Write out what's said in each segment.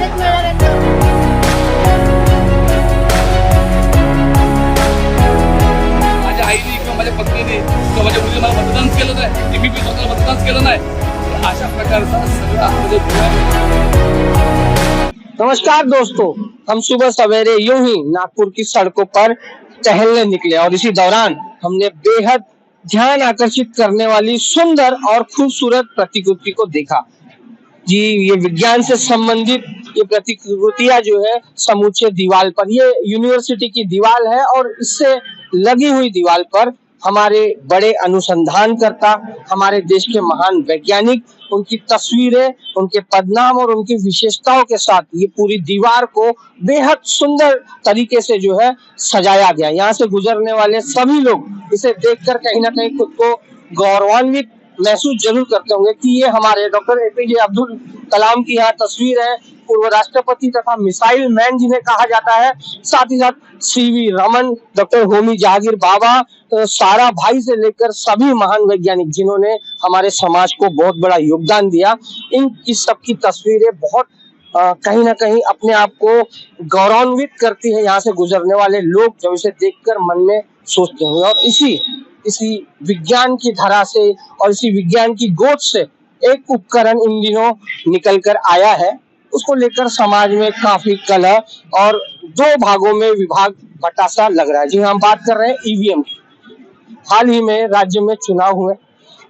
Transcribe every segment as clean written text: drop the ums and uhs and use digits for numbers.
माझ्या आईने किंवा माझ्या पत्नीने किंवा माझ्या मुलीने मला मतदान केलं नाही, मी स्वतःला मतदान केलं नाही, अशा प्रकारचा सगळं। नमस्कार दोस्तों, हम सुबह सवेरे यूं ही नागपुर की सड़कों पर टहलने निकले और इसी दौरान हमने बेहद ध्यान आकर्षित करने वाली सुंदर और खूबसूरत प्रतिकृति को देखा। जी, ये विज्ञान से संबंधित ये प्रतिकृतियां जो है समूचे दीवार पर, ये यूनिवर्सिटी की दीवार है और इससे लगी हुई दीवार पर हमारे बड़े अनुसंधानकर्ता, हमारे देश के महान वैज्ञानिक, उनकी तस्वीरें, उनके पदनाम और उनकी विशेषताओं के साथ ये पूरी दीवार को बेहद सुंदर तरीके से जो है सजाया गया। यहाँ से गुजरने वाले सभी लोग इसे देखकर कहीं ना कहीं खुद को गौरवान्वित महसूस जरूर करते होंगे कि ये हमारे डॉक्टर एपीजे अब्दुल कलाम की यहाँ तस्वीर है, पूर्व राष्ट्रपति तथा मिसाइल मैन जिन्हें कहा जाता है, साथ ही साथ सीवी रमन, डॉक्टर होमी जहांगीर बाबा, सारा भाई से लेकर सभी महान वैज्ञानिक जिन्होंने हमारे समाज को बहुत बड़ा योगदान दिया, इस सब की तस्वीरें बहुत कहीं ना कहीं अपने आप को गौरवान्वित करती है। यहाँ से गुजरने वाले लोग जब इसे देखकर मन में सोचते होंगे और इसी विज्ञान की धारा से और इसी विज्ञान की गोद से एक उपकरण इन दिनों निकल कर आया है, उसको लेकर समाज में काफी कलह और दो भागों में विभाग बटा सा लग रहा है। जी, हम बात कर रहे हैं ईवीएम की। हाल ही में राज्य में चुनाव हुए,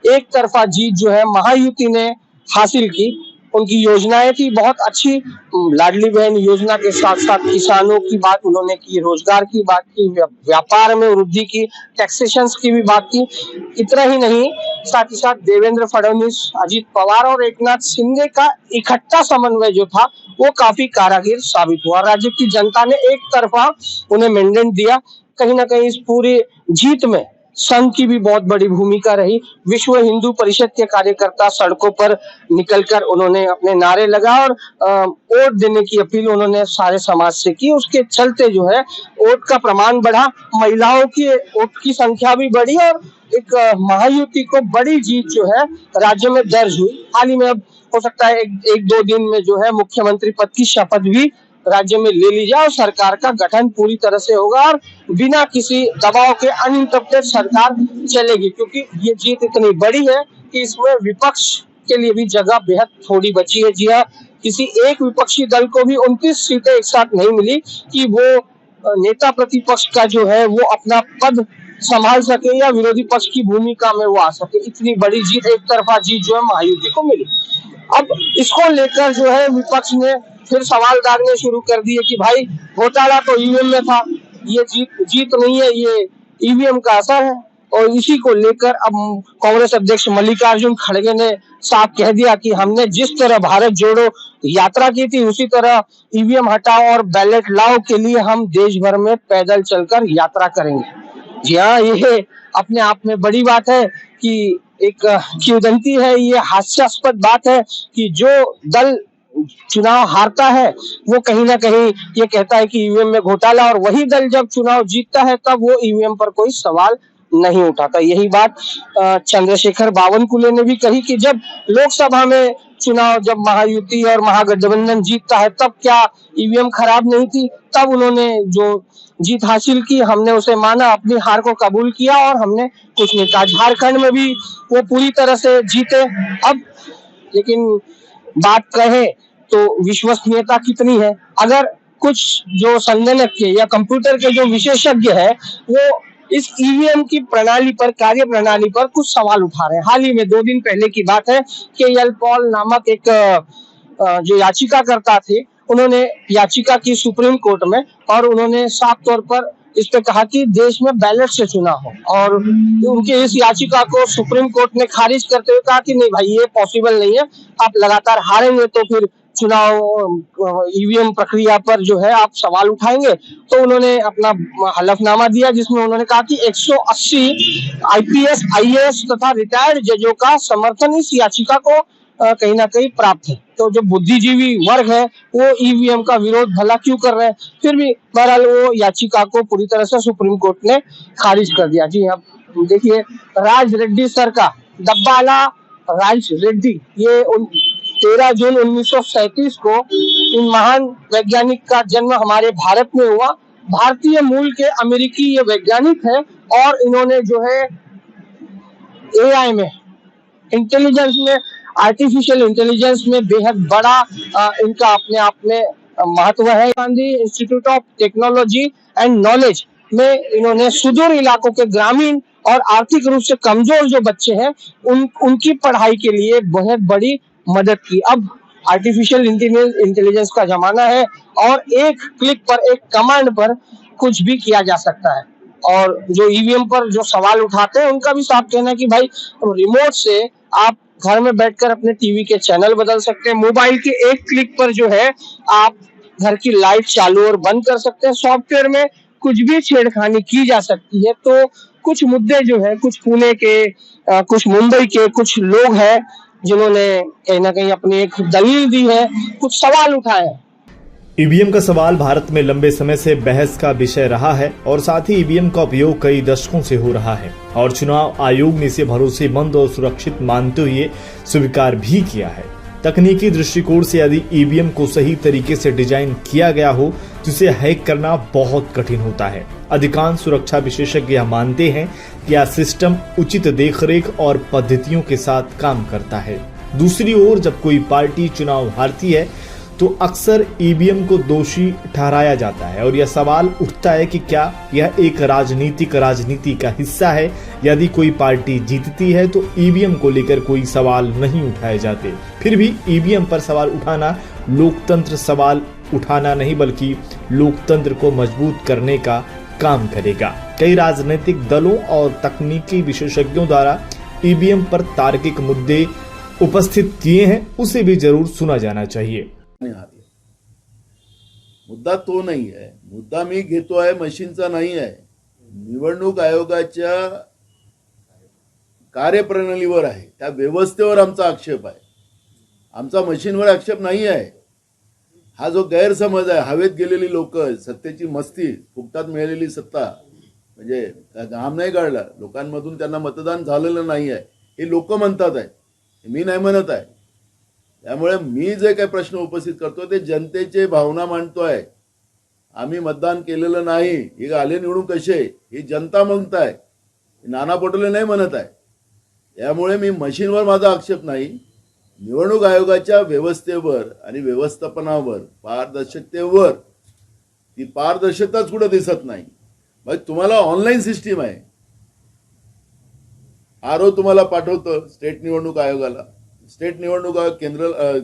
एक तरफा जीत जो है महायुति ने हासिल की, उनकी योजनाएं थी बहुत अच्छी, लाडली बहन योजना के साथ साथ किसानों की बात उन्होंने की, रोजगार की बात की, व्यापार में वृद्धि की, टैक्सेशन की भी बात की। इतना ही नहीं, साथ ही साथ देवेंद्र फडणवीस, अजित पवार और एकनाथ शिंदे का इकट्ठा समन्वय जो था वो काफी कारागिर साबित हुआ। राज्य की जनता ने एक तरफा उन्हें मैंडेट दिया। कहीं ना कहीं इस पूरी जीत में संघ की भी बहुत बड़ी भूमिका रही। विश्व हिंदू परिषद के कार्यकर्ता सड़कों पर निकलकर उन्होंने अपने नारे लगा और वोट देने की अपील उन्होंने सारे समाज से की। उसके चलते जो है वोट का प्रमाण बढ़ा, महिलाओं की वोट की संख्या भी बढ़ी और एक महायुति को बड़ी जीत जो है राज्य में दर्ज हुई। हाल ही में अब हो सकता है एक दो दिन में जो है मुख्यमंत्री पद की शपथ भी राज्य में ले ली जाए और सरकार का गठन पूरी तरह से होगा और बिना किसी दबाव के अनियंत्रित सरकार चलेगी, क्योंकि ये जीत इतनी बड़ी है कि इसमें विपक्ष के लिए भी जगह बेहद थोड़ी बची है। जी हाँ, किसी एक विपक्षी दल को भी 29 सीटें एक साथ नहीं मिली कि वो नेता प्रतिपक्ष का जो है वो अपना पद संभाल सके या विरोधी पक्ष की भूमिका में वो आ सके। इतनी बड़ी जीत, एक तरफा जीत जो है महायुति को मिली। अब इसको लेकर जो है विपक्ष ने फिर सवाल दागने शुरू कर दिए कि भाई घोटाला तो ईवीएम में था, ये जीत नहीं है, ये ईवीएम का असर है। और इसी को लेकर अब कांग्रेस अध्यक्ष मल्लिकार्जुन खड़गे ने साफ कह दिया कि हमने जिस तरह भारत जोड़ो यात्रा की थी उसी तरह ईवीएम हटाओ और बैलेट लाओ के लिए हम देश भर में पैदल चलकर यात्रा करेंगे। जी हाँ, ये अपने आप में बड़ी बात है कि एक किंवदंती है, ये हास्यास्पद बात है कि जो दल चुनाव हारता है वो कहीं ना कहीं ये कहता है कि ईवीएम में घोटाला, और वही दल जब चुनाव जीतता है तब वो ईवीएम पर कोई सवाल नहीं उठाता। यही बात चंद्रशेखर बावनकुले ने भी कही कि जब लोकसभा में चुनाव, जब महायुति और महागठबंधन जीतता है तब क्या ईवीएम खराब नहीं थी। तब उन्होंने जो जीत हासिल की हमने उसे माना, अपनी हार को कबूल किया और हमने कुछ नहीं कहा। झारखंड में भी वो पूरी तरह से जीते। अब लेकिन बात करें तो विश्वसनीयता कितनी है, अगर कुछ जो संगणक या कंप्यूटर के जो विशेषज्ञ है वो इस ईवीएम की प्रणाली पर, कार्य प्रणाली पर कुछ सवाल उठा रहे हैं। हाल ही में 2 दिन पहले की बात है कि एल पॉल नामक एक जो याचिकाकर्ता थे, उन्होंने याचिका की सुप्रीम कोर्ट में और उन्होंने साफ तौर पर इस पे कहा कि देश में बैलेट से चुनाव हो, और उनकी इस याचिका को सुप्रीम कोर्ट ने खारिज करते हुए कहा कि नहीं भाई, ये पॉसिबल नहीं है, आप लगातार हारेंगे तो फिर चुनाव ईवीएम प्रक्रिया पर जो है आप सवाल उठाएंगे। तो उन्होंने अपना हलफनामा दिया जिसमें उन्होंने कहा कि 180 आईपीएस, आईएएस तथा रिटायर्ड जजों का समर्थन इस याचिका को कहीं ना कहीं प्राप्त है। तो जो बुद्धिजीवी वर्ग है वो ईवीएम का विरोध भला क्यों कर रहे हैं, फिर भी बहरहाल वो याचिका को पूरी तरह से सुप्रीम कोर्ट ने खारिज कर दिया। जी अब देखिए, राज रेड्डी सर का डब्बाला राज रेड्डी, ये 13 जून 1937 को इन महान वैज्ञानिक का जन्म हमारे भारत में हुआ। भारतीय मूल के अमेरिकी ये वैज्ञानिक है और इन्होंने जो है एआई में, इंटेलिजेंस में, आर्टिफिशियल इंटेलिजेंस में बेहद बड़ा इनका अपने आप में महत्व है। Gandhi institute of technology and knowledge में इन्होंने सुदूर इलाकों के ग्रामीण और आर्थिक रूप से कमजोर जो बच्चे हैं उनकी पढ़ाई के लिए बहुत बड़ी मदद की। अब आर्टिफिशियल इंटेलिजेंस का जमाना है और एक क्लिक पर, एक कमांड पर कुछ भी किया जा सकता है। और जो ईवीएम पर जो सवाल उठाते हैं उनका भी साफ कहना है कि भाई रिमोट से आप घर में बैठकर अपने टीवी के चैनल बदल सकते हैं। मोबाइल के एक क्लिक पर जो है आप घर की लाइट चालू और बंद कर सकते हैं। सॉफ्टवेयर में कुछ भी छेड़खानी की जा सकती है। तो कुछ मुद्दे जो है, कुछ पुणे के, कुछ मुंबई के कुछ लोग हैं जिन्होंने कहीं ना कहीं अपनी एक दलील दी है, कुछ सवाल उठाए हैं। ईवीएम का सवाल भारत में लंबे समय से बहस का विषय रहा है और साथ ही ईवीएम का उपयोग कई दशकों से हो रहा है और चुनाव आयोग ने इसे भरोसेमंद और सुरक्षित मानते हुए स्वीकार भी किया है। तकनीकी दृष्टिकोण से यदि ईवीएम को सही तरीके से डिजाइन किया गया हो तो इसे हैक करना बहुत कठिन होता है। अधिकांश सुरक्षा विशेषज्ञ यह मानते हैं कि यह सिस्टम उचित देखरेख और पद्धतियों के साथ काम करता है। दूसरी ओर जब कोई पार्टी चुनाव हारती है तो अक्सर ईवीएम को दोषी ठहराया जाता है और यह सवाल उठता है कि क्या यह एक राजनीति का हिस्सा है। यदि कोई पार्टी जीतती है तो ईवीएम को लेकर कोई सवाल नहीं उठाए जाते। फिर भी ईवीएम पर सवाल उठाना लोकतंत्र सवाल उठाना नहीं बल्कि लोकतंत्र को मजबूत करने का काम करेगा। कई राजनीतिक दलों और तकनीकी विशेषज्ञों द्वारा ईवीएम पर तार्किक मुद्दे उपस्थित किए हैं, उसे भी जरूर सुना जाना चाहिए। मुद्दा तो नाही आहे, मुद्दा मी घेतो आहे मशीनचा नाही आहे, निवडणूक आयोगाच्या कार्यप्रणालीवर आहे, त्या व्यवस्थेवर आमचा आक्षेप आहे, आमचा मशीनवर आक्षेप नाही आहे। हा जो गैरसमज आहे, हवेत गेलेली लोक, सत्तेची मस्ती, फुकटात मिळालेली सत्ता, म्हणजे घाम नाही काढला, लोकांमधून त्यांना मतदान झालेलं नाही आहे हे लोक म्हणतात आहे, मी नाही म्हणत आहे। त्यामुळे मी जे काही प्रश्न उपस्थित करतो ते जनतेचे भावना मांडतोय। आम्ही मतदान केलेलं नाही, हे आले निवडून कसे ही जनता म्हणताय, नाना पटोले नाही म्हणत आहे। त्यामुळे मी मशीनवर माझा आक्षेप नाही, निवडणूक आयोगाच्या व्यवस्थेवर आणि व्यवस्थापनावर, पारदर्शकतेवर, ती पारदर्शकताच कुठे दिसत नाही। मग तुम्हाला ऑनलाईन सिस्टीम आहे, आरओ तुम्हाला पाठवतं स्टेट निवडणूक आयोगाला, स्टेट निवडणूक आयोग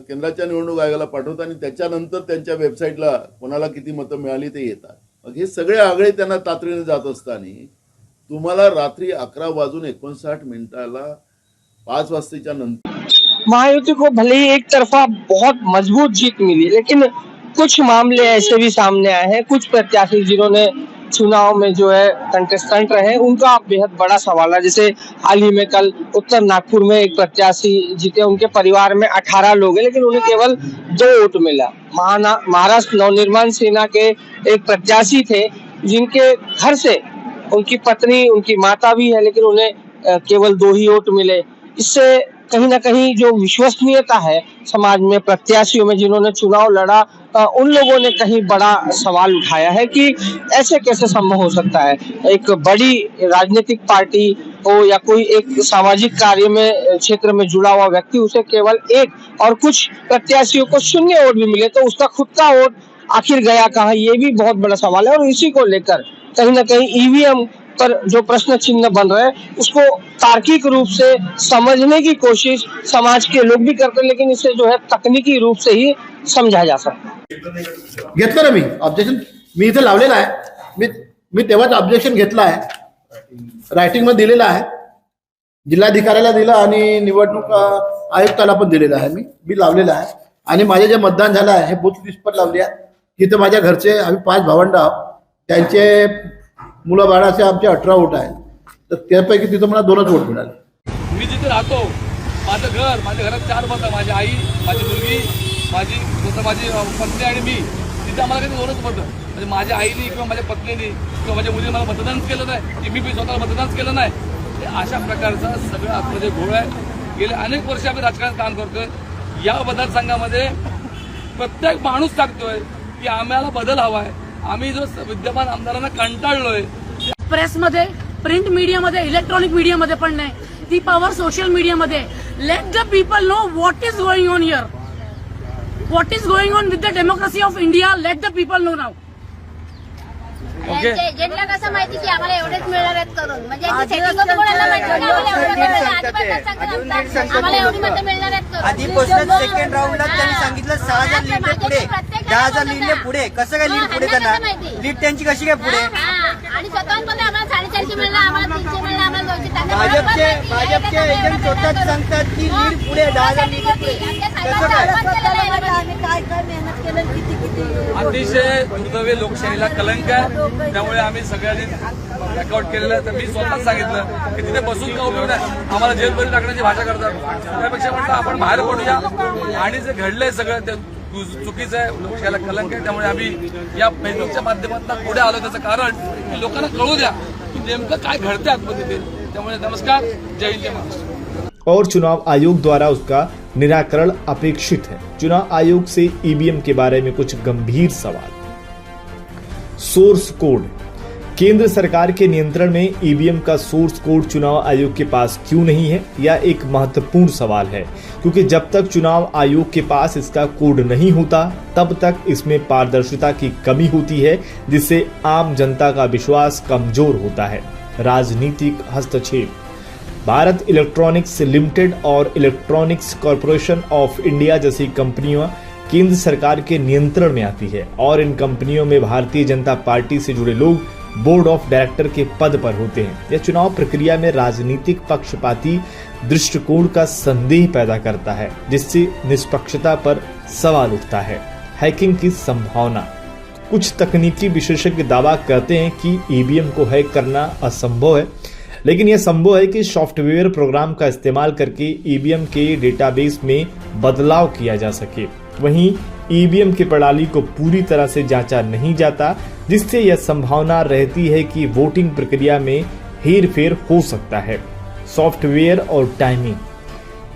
केंद्राच्या निवडणूक आयोगाला पाठवतात आणि त्याच्यानंतर त्यांच्या वेबसाईटला कोणाला किती मतं मिळाली ते येतात। मग हे सगळे आगळे त्यांना तातडीने जात असताना तुम्हाला रात्री 11:59 5 वाजताच्या नंतर महायुति को भले ही एक तरफा बहुत मजबूत जीत मिली, लेकिन कुछ मामले ऐसे भी सामने आए हैं, कुछ प्रत्याशी जिन्होंने चुनाव में जो है कंटेस्टेंट रहे उनका बेहद बड़ा सवाल है। जैसे हाल ही में कल उत्तर नागपुर में एक प्रत्याशी जीते, उनके परिवार में 18 लोग हैं लेकिन उन्हें केवल 2 वोट मिला। महाराष्ट्र नवनिर्माण सेना के एक प्रत्याशी थे जिनके घर से उनकी पत्नी, उनकी माता भी है लेकिन उन्हें केवल 2 ही वोट मिले। इससे कहीं ना कहीं जो विश्वसनीयता है समाज में प्रत्याशियों में जिन्होंने चुनाव लड़ा, उन लोगों ने कहीं बड़ा सवाल उठाया है कि ऐसे कैसे संभव हो सकता है। एक बड़ी राजनीतिक पार्टी हो या कोई एक सामाजिक कार्य में क्षेत्र में जुड़ा हुआ व्यक्ति, उसे केवल 1 और कुछ प्रत्याशियों को 0 वोट भी मिले तो उसका खुद का वोट आखिर गया कहाँ, ये भी बहुत बड़ा सवाल है। और इसी को लेकर कहीं ना कहीं ईवीएम पर जो प्रश्न चिन्ह बन रहे हैं उसको तार्किक रूप से समझने की कोशिश समाज के लोग भी करते हैं, लेकिन इसे जो है तकनीकी रूप से ही समझा जा सकता है। घेतलं ना मी ऑब्जेक्शन, मी इथे लावलेला आहे, मी तेव्हाच ऑब्जेक्शन घेतला आहे, रायटिंग मध्ये दिलेला आहे, जिल्हाधिकाऱ्याला दिला आणि निवडणूक आयुक्ताला पण दिलेला आहे, मी लावलेला आहे। आणि माझे जे मतदान झालं आहे हे बूथ लिस्ट पर लावली आहे। तिथे माझ्या घरचे आम्ही 5 भावंड आहोत, त्यांचे मुलं बाळाचे आमचे 18 वोट आहेत, तर त्यापैकी तिथं मला 2च वोट मिळाले। मी जिथे राहतो, माझं घर, माझ्या घरात 4 मतं, माझी आई, माझी मुलगी, माझी पत्नी आणि मी, तिथे आम्हाला काही 2च मतं। म्हणजे माझ्या आईने किंवा माझ्या पत्नीने किंवा माझ्या मुलीने मला मतदानच केलं नाही, मी स्वतःला मतदानच केलं नाही। अशा प्रकारचा सगळं आतमध्ये घोळ आहे। गेले अनेक वर्ष आम्ही राजकारणात काम करतोय। या मतदारसंघामध्ये प्रत्येक माणूस सांगतोय की आम्हाला बदल हवाय. आम्ही जो विद्यमान आमदारांना कंटाळलोय. प्रेसमध्ये, प्रिंट मीडियामध्ये, इलेक्ट्रॉनिक मीडियामध्ये पण नाही, ती पॉवर सोशल मीडियामध्ये. Let the people know what is going on here, what is going on with the democracy of India. Let the people know now. Okay. एजंटला कसं माहिती की आम्हाला एवढेच मिळणार आहेत करून, म्हणजे कोणाला माहिती आम्हाला एवढी मतं मिळणार आहेत करून. आधीपासून सेकंड राऊंडला त्यांनी सांगितलं 6,000 लीडने पुढे, 10,000 लीडने पुढे. कसं काय लीड पुढे करणार? लीड त्यांची कशी काय पुढे? आणि स्वतःहून पण आम्हाला 450 मिळणार, आम्हाला 300 मिळणार, आम्हाला 200. भाजपचे एजंट स्वतःच सांगतात की लीड पुढे, 10,000 लीड पुढे. कसं काय? अतिशय दुर्दैवी लोकशाहीला कलंक आहे. त्यामुळे आम्ही सगळ्यांनी बॅकआउट केलेलं आहे. तर मी स्वतःच सांगितलं की तिथे बसून का उपयोग नाही, आम्हाला जेलमध्ये टाकण्याची भाषा करतात. त्यापेक्षा म्हटलं आपण बाहेर पडूया. आणि जे घडलंय सगळं ते चुकीचं आहे, लोकशाहीला कलंक आहे. त्यामुळे आम्ही या फेसबुकच्या माध्यमातून पुढे आलो. त्याचं कारण की लोकांना कळू द्या की नेमकं काय घडते आतमध्ये ते. त्यामुळे नमस्कार, जय हिंद, जय महाराष्ट्र. और चुनाव आयोग द्वारा उसका निराकरण अपेक्षित है. चुनाव आयोग से ईवीएम के बारे में कुछ गंभीर सवाल. Source code. केंद्र सरकार के नियंत्रण में ईवीएम का सोर्स कोड चुनाव आयोग के पास क्यों नहीं है, यह एक महत्वपूर्ण सवाल है, क्योंकि जब तक चुनाव आयोग के पास इसका कोड नहीं होता तब तक इसमें पारदर्शिता की कमी होती है, जिससे आम जनता का विश्वास कमजोर होता है. राजनीतिक हस्तक्षेप. भारत इलेक्ट्रॉनिक्स लिमिटेड और इलेक्ट्रॉनिक्स कॉरपोरेशन ऑफ इंडिया जैसी कंपनियां केंद्र सरकार के नियंत्रण में आती है और इन कंपनियों में भारतीय जनता पार्टी से जुड़े लोग बोर्ड ऑफ डायरेक्टर के पद पर होते हैं. यह चुनाव प्रक्रिया में राजनीतिक पक्षपाती दृष्टिकोण का संदेह पैदा करता है, जिससे निष्पक्षता पर सवाल उठता है. हैकिंग की संभावना. कुछ तकनीकी विशेषज्ञ दावा करते हैं कि ईवीएम को हैक करना असंभव है, लेकिन यह संभव है कि सॉफ्टवेयर प्रोग्राम का इस्तेमाल करके ईवीएम के डेटाबेस में बदलाव किया जा सके. वहीं ईवीएम की प्रणाली को पूरी तरह से जांचा नहीं जाता, जिससे यह संभावना रहती है कि वोटिंग प्रक्रिया में हेरफेर हो सकता है. सॉफ्टवेयर और टाइमिंग.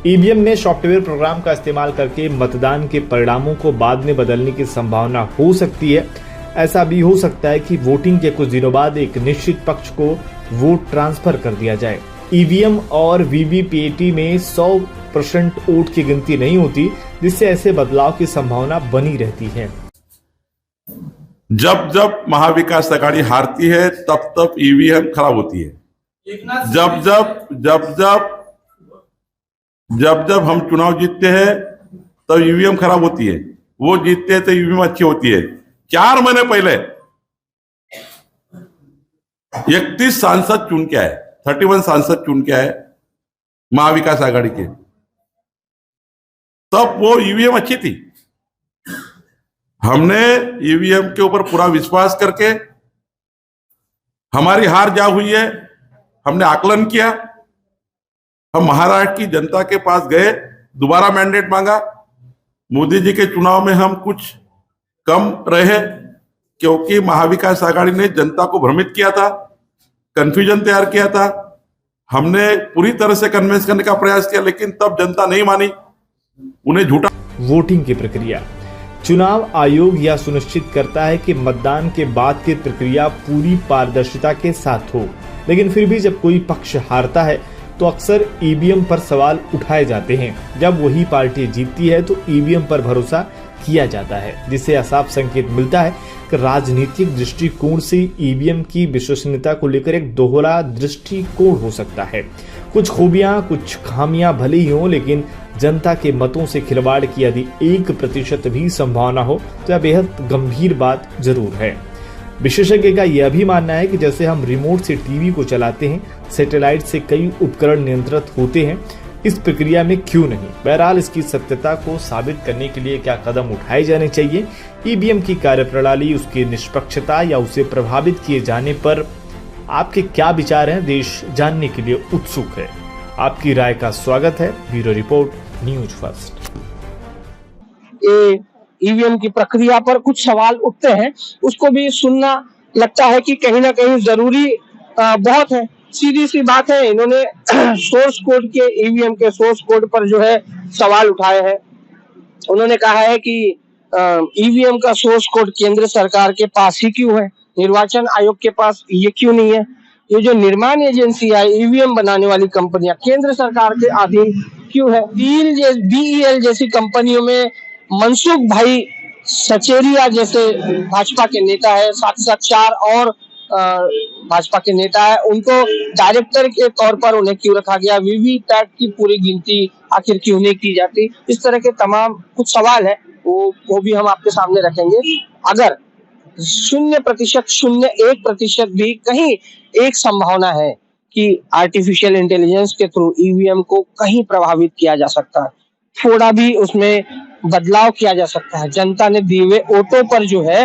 ईवीएम में सॉफ्टवेयर प्रोग्राम का इस्तेमाल करके मतदान के परिणामों को बाद में बदलने की संभावना हो सकती है. ऐसा भी हो सकता है कि वोटिंग के कुछ दिनों बाद एक निश्चित पक्ष को वोट ट्रांसफर कर दिया जाए. ईवीएम और वीवीपीएटी में 100% वोट की गिनती नहीं होती, जिससे ऐसे बदलाव की संभावना बनी रहती है. जब जब महाविकास आघाड़ी हारती है तब तब ईवीएम खराब होती है. जब जब हम चुनाव जीतते हैं तब ईवीएम खराब होती है. वो जीतते हैं तो ईवीएम अच्छी होती है. 4 महीने पहले 31 सांसद चुन के आए, 31 सांसद चुन के आए महाविकास आघाड़ी के. तब वो ईवीएम अच्छी थी. हमने ईवीएम के ऊपर पूरा विश्वास करके, हमारी हार जा हुई है, हमने आकलन किया. हम महाराष्ट्र की जनता के पास गए, दोबारा मैंडेट मांगा. मोदी जी के चुनाव में हम कुछ कम रहे, क्योंकि महाविकास आघाड़ी ने जनता को भ्रमित किया था, कंफ्यूजन तैयार किया था. हमने पूरी तरह से कन्विंस करने का प्रयास किया, लेकिन तब जनता नहीं मानी, उन्हें झूठा. वोटिंग की प्रक्रिया. चुनाव आयोग यह सुनिश्चित करता है कि मतदान के बाद की प्रक्रिया पूरी पारदर्शिता के साथ हो, लेकिन फिर भी जब कोई पक्ष हारता है तो अक्सर ईवीएम पर सवाल उठाए जाते हैं. जब वही पार्टी जीतती है तो ईवीएम पर भरोसा किया जाता है, जिससे यह साफ संकेत मिलता है कि राजनीतिक दृष्टिकोण से ईवीएम की विश्वसनीयता को लेकर एक दोहरा दृष्टिकोण हो सकता है. कुछ खूबियां, कुछ खामियां भले ही हों, लेकिन जनता के मतों से खिलवाड़ की यदि 1% भी संभावना हो तो यह बेहद गंभीर बात जरूर है. विशेषज्ञ का यह भी मानना है कि जैसे हम रिमोट से टीवी को चलाते हैं, सैटेलाइट से कई उपकरण नियंत्रित होते हैं, इस प्रक्रिया में क्यों नहीं. बहरहाल इसकी सत्यता को साबित करने के लिए क्या कदम उठाए जाने चाहिए, ईवीएम की कार्यप्रणाली, उसकी निष्पक्षता या उसे प्रभावित किए जाने पर आपके क्या विचार हैं, देश जानने के लिए उत्सुक है. आपकी राय का स्वागत है. Bureau report, news first. EVM की प्रक्रिया पर कुछ सवाल उठते हैं, उसको भी सुनना लगता है कि कहीं ना कहीं जरूरी बहुत है. सीधी सी बात है, इन्होंने सोर्स कोड के, ईवीएम के सोर्स कोड पर जो है सवाल उठाए हैं. उन्होंने कहा है कि ईवीएम का सोर्स कोड केंद्र सरकार के पास ही क्यों है, निर्वाचन आयोग के पास ये क्यों नहीं है? ये जो निर्माण एजेंसी है, ईवीएम बनाने वाली कंपनियां केंद्र सरकार के अधीन क्यों है? बीईएल जैसी कंपनियों में मनसुख भाई सचेरिया जैसे भाजपा के नेता है, साथ ही साथ 4 और भाजपा के नेता है, उनको डायरेक्टर के तौर पर उन्हें क्यों रखा गया? वीवीपैट की पूरी गिनती आखिर क्यों नहीं की जाती? इस तरह के तमाम कुछ सवाल है, वो भी हम आपके सामने रखेंगे। अगर 0.01% भी कहीं एक संभावना है कि आर्टिफिशियल इंटेलिजेंस के थ्रू ईवीएम को कहीं प्रभावित किया जा सकता है, थोड़ा भी उसमें बदलाव किया जा सकता है, जनता ने दिए हुए वोटों पर जो है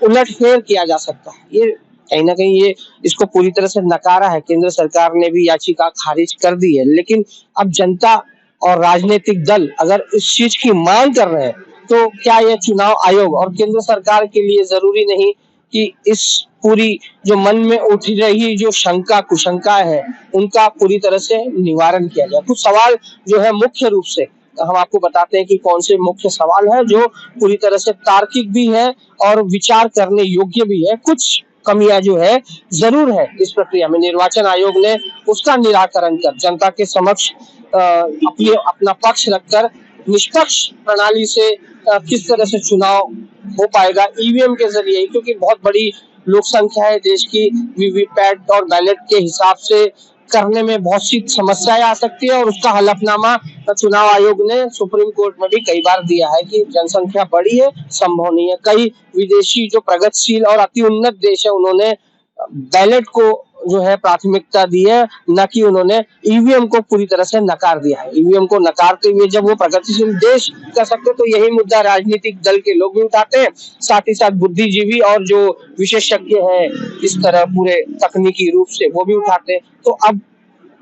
उलटफेर किया जा सकता है, ये कहीं ना कहीं ये इसको पूरी तरह से नकारा है। केंद्र सरकार ने भी याचिका खारिज कर दी है, लेकिन अब जनता और राजनीतिक दल अगर इस चीज की मांग कर रहे हैं तो क्या यह चुनाव आयोग और केंद्र सरकार के लिए जरूरी नहीं कि इस पूरी जो मन में उठ रही जो शंका कुशंका है उनका पूरी तरह से निवारण किया जाए? कुछ सवाल जो है मुख्य रूप से हम आपको बताते हैं कि कौन से मुख्य सवाल है जो पूरी तरह से तार्किक भी है और विचार करने योग्य भी है। कुछ कमियां जो है जरूर है इस प्रक्रिया में, निर्वाचन आयोग ने उसका निराकरण कर जनता के समक्ष अपना पक्ष रखकर निष्पक्ष प्रणाली से किस तरह से चुनाव हो पाएगा ईवीएम के जरिए, क्योंकि बहुत बड़ी लोक संख्या है देश की, वीवीपैट और बैलेट के हिसाब से करने में बहुत सी समस्याएं आ सकती है और उसका हलफनामा चुनाव आयोग ने सुप्रीम कोर्ट में भी कई बार दिया है कि जनसंख्या बड़ी है, संभव नहीं है। कई विदेशी जो प्रगतिशील और अति उन्नत देश है उन्होंने बैलेट को जो है प्राथमिकता दी है, न कि उन्होंने ईवीएम को पूरी तरह से नकार दिया है। ईवीएम को नकारते हुए जब वो प्रगतिशील देश कह सकते तो यही मुद्दा राजनीतिक दल के लोग भी उठाते हैं, साथ ही साथ बुद्धिजीवी और जो विशेषज्ञ हैं इस तरह पूरे तकनीकी रूप से वो भी उठाते हैं। तो अब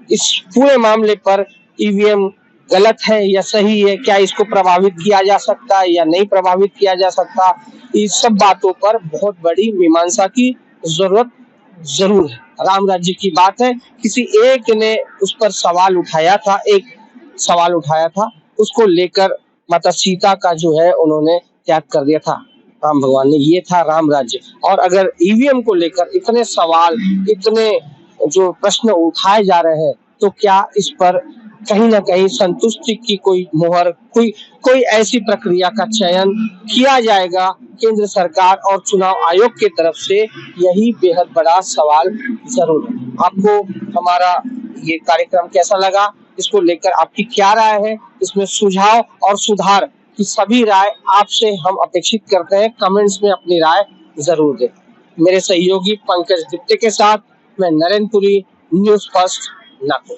इस पूरे मामले पर ईवीएम गलत है या सही है, क्या इसको प्रभावित किया जा सकता है या नहीं प्रभावित किया जा सकता, इस सब बातों पर बहुत बड़ी मीमांसा की जरूरत जरूर है। राम राज्य की बात है, किसी एक ने उस पर सवाल उठाया था, उसको लेकर माता सीता का जो है उन्होंने त्याग कर दिया था राम भगवान ने, ये था राम राज्य। और अगर ईवीएम को लेकर इतने सवाल, इतने जो प्रश्न उठाए जा रहे हैं, तो क्या इस पर कहीं ना कहीं संतुष्टि की कोई मोहर, कोई ऐसी प्रक्रिया का चयन किया जाएगा केंद्र सरकार और चुनाव आयोग की तरफ से? यही बेहद बड़ा सवाल जरूर है। आपको हमारा ये कार्यक्रम कैसा लगा, इसको लेकर आपकी क्या राय है, इसमें सुझाव और सुधार की सभी राय आपसे हम अपेक्षित करते हैं। कमेंट्स में अपनी राय जरूर दें। मेरे सहयोगी पंकज दिप्ते के साथ मैं नरेंद्रपुरी, न्यूज फर्स्ट, नागपुर।